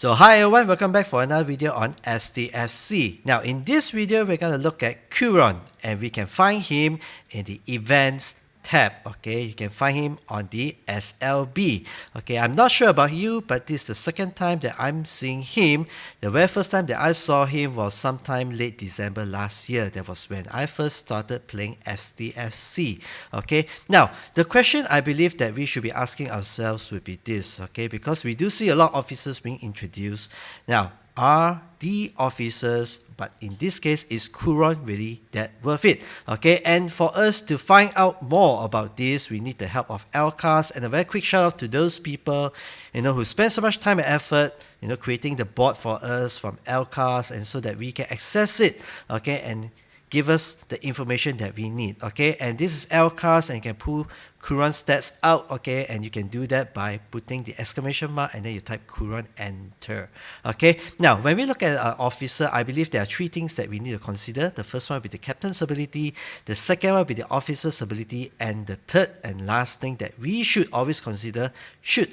So hi everyone, welcome back for another video on STFC. Now in this video, we're going to look at Kuron and we can find him in the events tab. Okay, you can find him on the SLB. Okay, I'm not sure about you, but this is the second time that I'm seeing him. The very first time that I saw him was sometime late December last year. That was when I first started playing STFC. Okay, now the question I believe that we should be asking ourselves would be this. Okay, because we do see a lot of officers being introduced. Now, are the officers, but in this case, is Kuron really that worth it? Okay, and for us to find out more about this, we need the help of LCAS, and a very quick shout out to those people, who spend so much time and effort, creating the board for us from LCAS, and so that we can access it, okay, and give us the information that we need, okay, and this is LCAS, and you can pull Kuron stats out, okay, and you can do that by putting the exclamation mark and then you type Kuron, enter, okay. Now when we look at an officer, I believe there are three things that we need to consider. The first one will be the captain's ability, the second one will be the officer's ability, and the third and last thing that we should always consider,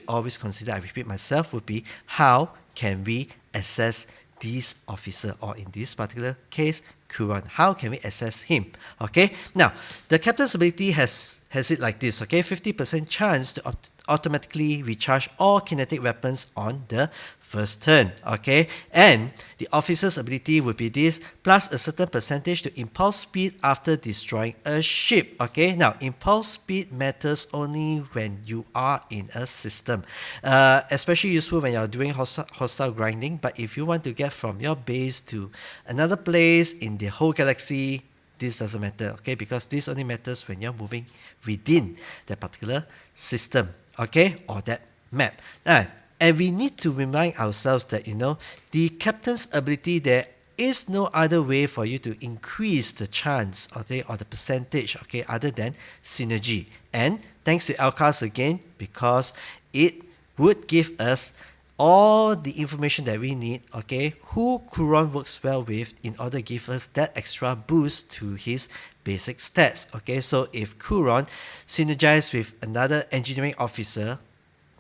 I repeat myself, would be how can we assess this officer, or in this particular case, Kuron. How can we assess him? Okay, now the captain's ability has it like this, okay, 50% chance to automatically recharge all kinetic weapons on the first turn, okay, and the officer's ability would be this, plus a certain percentage to impulse speed after destroying a ship, okay. Now impulse speed matters only when you are in a system, especially useful when you're doing hostile grinding, but if you want to get from your base to another place in the whole galaxy, this doesn't matter, okay, because this only matters when you're moving within that particular system, okay, or that map. And we need to remind ourselves that, the captain's ability, there is no other way for you to increase the chance, okay, or the percentage, okay, other than synergy. And thanks to LCAS again, because it would give us all the information that we need, okay, who Kuron works well with in order to give us that extra boost to his basic stats, okay. So if Kuron synergizes with another engineering officer,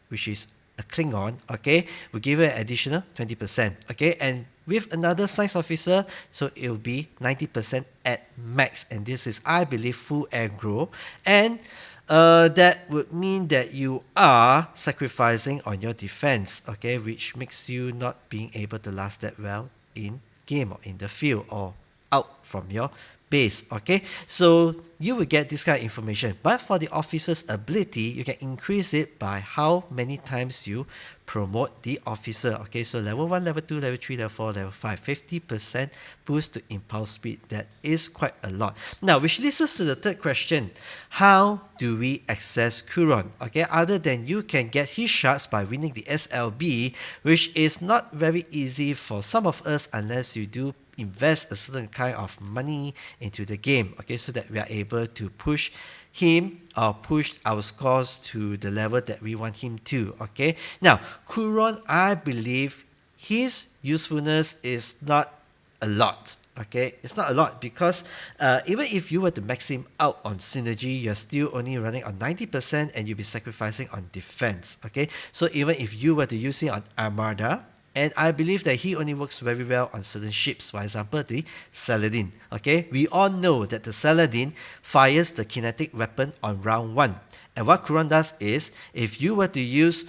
which is a Klingon, okay, we'll give it an additional 20%, okay, and with another science officer, so it will be 90% at max, and this is, I believe, full aggro, and that would mean that you are sacrificing on your defense, okay, which makes you not being able to last that well in game or in the field or out from your base, okay. So you will get this kind of information, but for the officer's ability, you can increase it by how many times you promote the officer, okay. So level 1, level 2, level 3, level 4, level 5, 50% boost to impulse speed. That is quite a lot. Now, which leads us to the third question: how do we access Kuron? Okay, other than you can get his shards by winning the SLB, which is not very easy for some of us unless you do invest a certain kind of money into the game, okay, so that we are able to push him or push our scores to the level that we want him to, okay. Now Kuron, I believe his usefulness is not a lot, okay. It's not a lot because even if you were to max him out on synergy, you're still only running on 90% and you'll be sacrificing on defense, okay. So even if you were to use him on Armada, and I believe that he only works very well on certain ships, for example, the Saladin. Okay, we all know that the Saladin fires the kinetic weapon on round 1. And what Kuron does is, if you were to use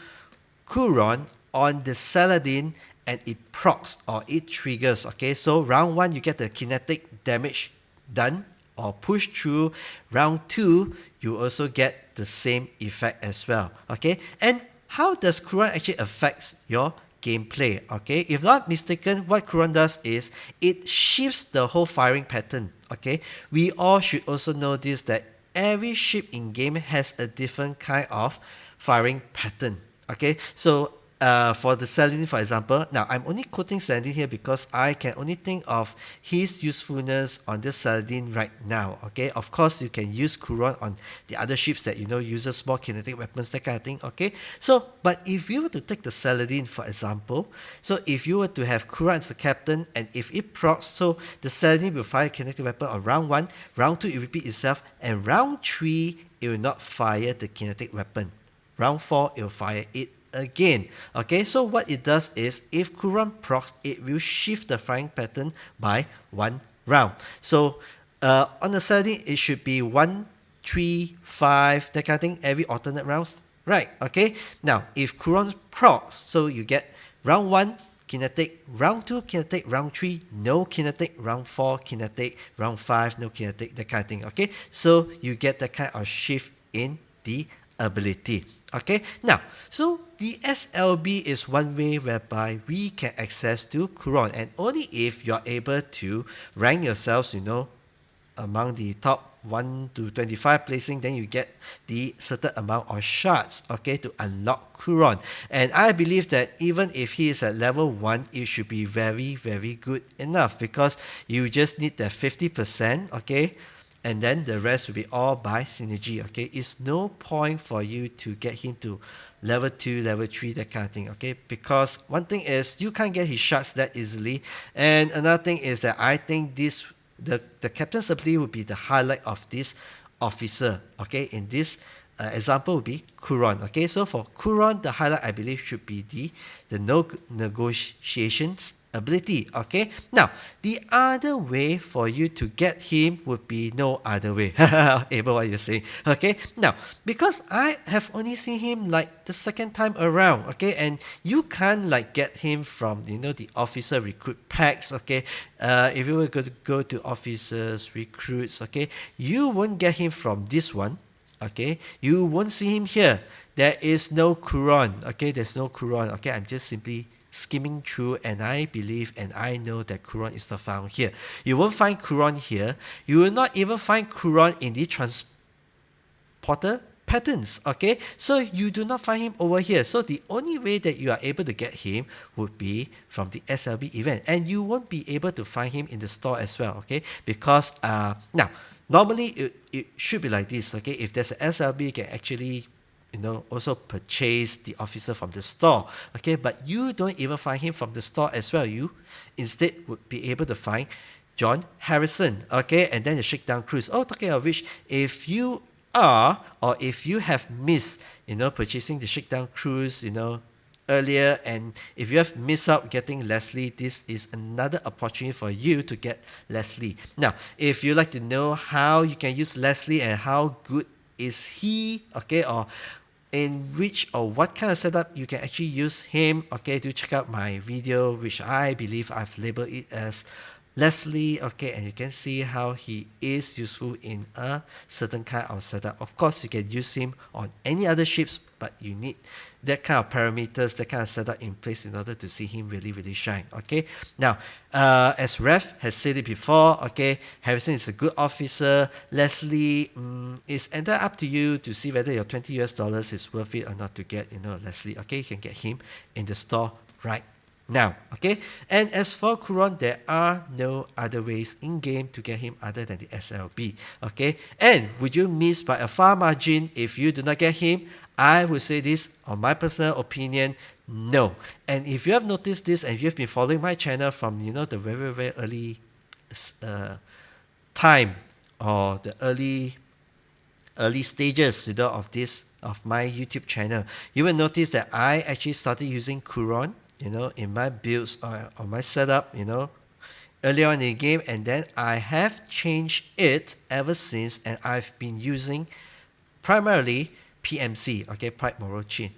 Kuron on the Saladin and it procs or it triggers, okay, so round 1 you get the kinetic damage done or push through. Round 2 you also get the same effect as well, okay. And how does Kuron actually affect your gameplay? Okay, if not mistaken, what Kuron does is it shifts the whole firing pattern, okay. We all should also know this, that every ship in game has a different kind of firing pattern, okay. So for the Saladin, for example, now I'm only quoting Saladin here because I can only think of his usefulness on this Saladin right now, okay. Of course you can use Kuron on the other ships that uses small kinetic weapons, that kind of thing, okay. So but if you were to take the Saladin, for example, so if you were to have Kuron as the captain, and if it procs, so the Saladin will fire kinetic weapon on round 1, round 2 it repeats itself, and round 3 it will not fire the kinetic weapon, round 4 it will fire it again. Okay, so what it does is if Kuron procs, it will shift the flying pattern by 1 round. So on the setting, it should be 1, 3, 5, that kind of thing, every alternate rounds. Right, okay. Now, if Kuron procs, so you get round 1, kinetic, round 2, kinetic, round 3, no kinetic, round 4, kinetic, round 5, no kinetic, that kind of thing, okay? So you get that kind of shift in the ability, okay? Now, so the SLB is one way whereby we can access to Kuron, and only if you're able to rank yourselves, among the top 1 to 25 placing, then you get the certain amount of shards, okay, to unlock Kuron. And I believe that even if he is at level 1, it should be very, very good enough, because you just need that 50%, okay, and then the rest will be all by synergy, okay. It's no point for you to get him to level 2, level 3, that kind of thing, okay, because one thing is you can't get his shards that easily, and another thing is that I think the captain's ability would be the highlight of this officer, okay. In this example would be Kuron, okay. So for Kuron, the highlight I believe should be the no negotiations ability, okay. Now the other way for you to get him would be no other way. Abel, what you're saying, okay. Now because I have only seen him like the second time around, okay, and you can't like get him from the officer recruit packs, okay. If you were going to go to officers recruits, okay, you won't get him from this one, okay. You won't see him here. There is no Kuron, okay. There's no Kuron, okay. I'm just simply skimming through, and I believe and I know that Kuron is not found here. You won't find Kuron here. You will not even find Kuron in the transporter patterns, okay. So you do not find him over here. So the only way that you are able to get him would be from the SLB event, and you won't be able to find him in the store as well, okay, because now normally it should be like this, okay. If there's an SLB, you can actually also purchase the officer from the store, okay, but you don't even find him from the store as well. You instead would be able to find John Harrison, okay, and then the Shakedown Cruise. Oh, talking of which, if you are, or if you have missed purchasing the Shakedown Cruise earlier, and if you have missed out getting Leslie, this is another opportunity for you to get Leslie. Now if you like to know how you can use Leslie and how good is he, okay, or in which or what kind of setup you can actually use him, okay, do check out my video, which I believe I've labeled it as Leslie, okay, and you can see how he is useful in a certain kind of setup. Of course, you can use him on any other ships, but you need that kind of parameters, that kind of setup in place in order to see him really, really shine, okay. Now, as Rev has said it before, okay, Harrison is a good officer. Leslie, it's entirely up to you to see whether your $20 is worth it or not to get, Leslie, okay. You can get him in the store right now, okay. And as for Kuron, there are no other ways in game to get him other than the SLB, okay. And would you miss by a far margin if you do not get him? I would say this, on my personal opinion, no. And if you have noticed this and you've been following my channel from the very, very early time, or the early stages of my YouTube channel, you will notice that I actually started using Kuron in my builds or my setup earlier on in the game, and then I have changed it ever since, and I've been using primarily PMC, okay, Pride Moral Chen,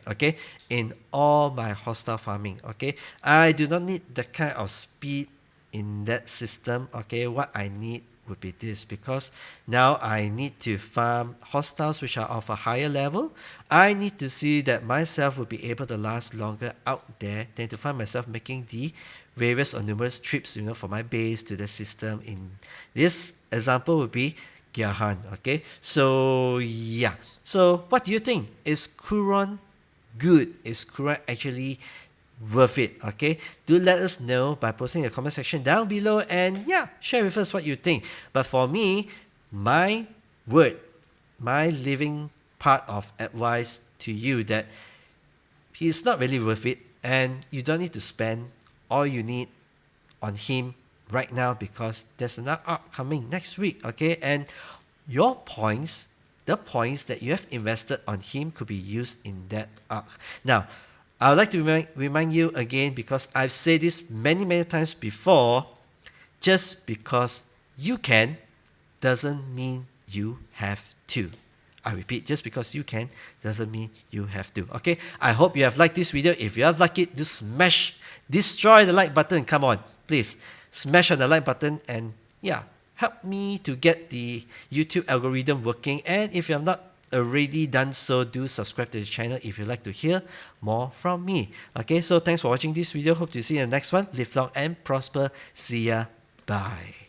okay, in all my hostile farming, okay. I do not need the kind of speed in that system, okay. What I need would be this, because now I need to farm hostiles which are of a higher level. I need to see that myself will be able to last longer out there than to find myself making the various or numerous trips for my base to the system. In this example would be Gyahan, okay. So yeah, so what do you think? Is Kuron good? Is Kuron actually worth it? Okay, do let us know by posting in the comment section down below, and yeah, share with us what you think. But for me, my living part of advice to you, that he's not really worth it, and you don't need to spend all you need on him right now, because there's another arc coming next week, okay. And your points the points that you have invested on him could be used in that arc. Now, I would like to remind you again, because I've said this many times before, just because you can doesn't mean you have to. I repeat, just because you can doesn't mean you have to. Okay, I hope you have liked this video. If you have liked it, do destroy the like button. Come on, please smash on the like button, and yeah, help me to get the YouTube algorithm working. And if you have not already done so, do subscribe to the channel if you'd like to hear more from me. Okay, so thanks for watching this video. Hope to see you in the next one. Live long and prosper. See ya. Bye.